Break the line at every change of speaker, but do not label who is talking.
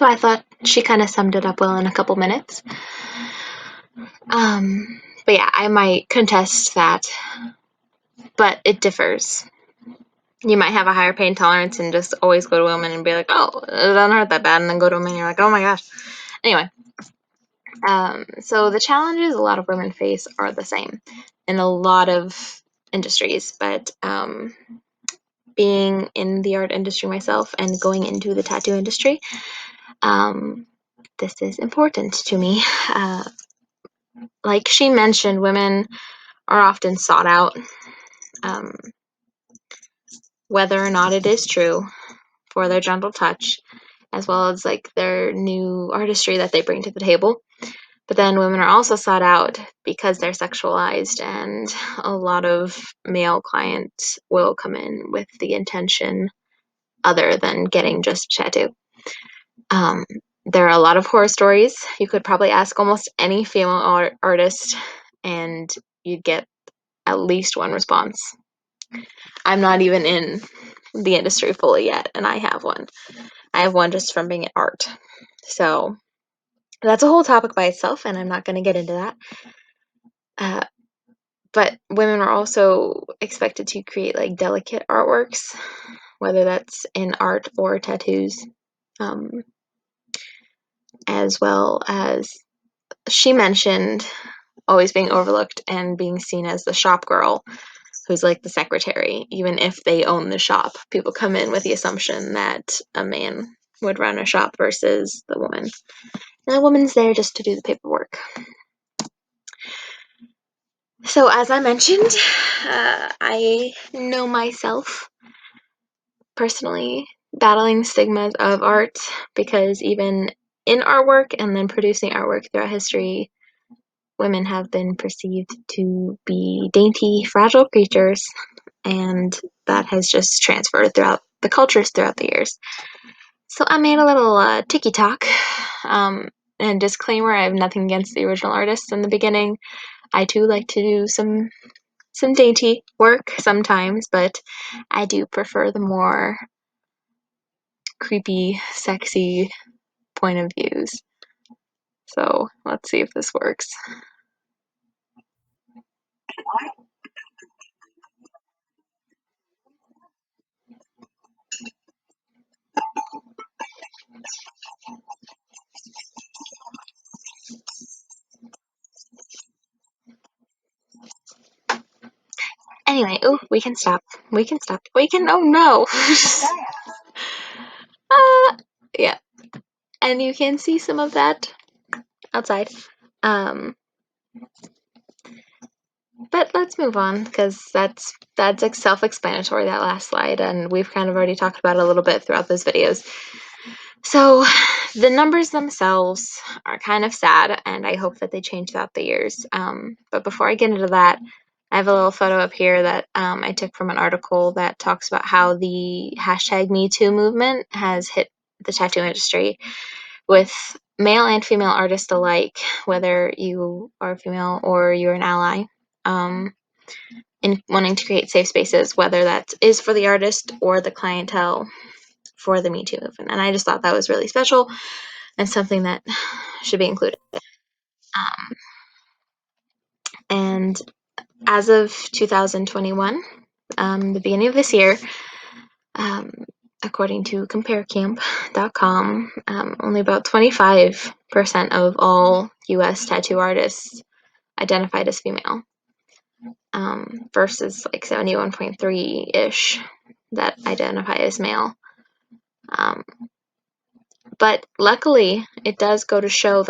So I thought she kind of summed it up well in a couple minutes. But yeah, I might contest that, but it differs. You might have a higher pain tolerance and just always go to women and be like, oh, it doesn't hurt that bad, and then go to a man and you're like, oh my gosh. Anyway, so the challenges a lot of women face are the same in a lot of industries, but being in the art industry myself and going into the tattoo industry, this is important to me. Like she mentioned, women are often sought out, um, whether or not it is true, for their gentle touch, as well as like their new artistry that they bring to the table. But then women are also sought out because they're sexualized, and a lot of male clients will come in with the intention other than getting just a tattoo. There are a lot of horror stories. You could probably ask almost any female artist, and you'd get at least one response. I'm not even in the industry fully yet, and I have one. I have one just from being at art. So that's a whole topic by itself, and I'm not going to get into that. But women are also expected to create like delicate artworks, whether that's in art or tattoos, as well as she mentioned always being overlooked and being seen as the shop girl who's like the secretary. Even if they own the shop, people come in with the assumption that a man would run a shop versus the woman. And the woman's there just to do the paperwork. So, as I mentioned, I know myself personally battling stigmas of art because even in artwork and then producing artwork throughout history, women have been perceived to be dainty, fragile creatures, and that has just transferred throughout the cultures throughout the years. So I made a little tiki-talk, and disclaimer, I have nothing against the original artists in the beginning. I too like to do some dainty work sometimes, but I do prefer the more creepy, sexy point of views. So let's see if this works. Anyway, oh, we can stop. We can stop. We can. Oh no. Yeah, and you can see some of that outside. Um, but let's move on because that's like self-explanatory, that last slide, and we've kind of already talked about it a little bit throughout those videos. So the numbers themselves are kind of sad, and I hope that they change throughout the years. But before I get into that, I have a little photo up here that I took from an article that talks about how the hashtag #MeToo movement has hit the tattoo industry with male and female artists alike, whether you are female or you're an ally, in wanting to create safe spaces, whether that is for the artist or the clientele for the Me Too movement. And I just thought that was really special and something that should be included. And as of 2021, the beginning of this year, um, according to comparecamp.com, only about 25% of all US tattoo artists identified as female, versus like 71.3-ish that identify as male. But luckily, it does go to show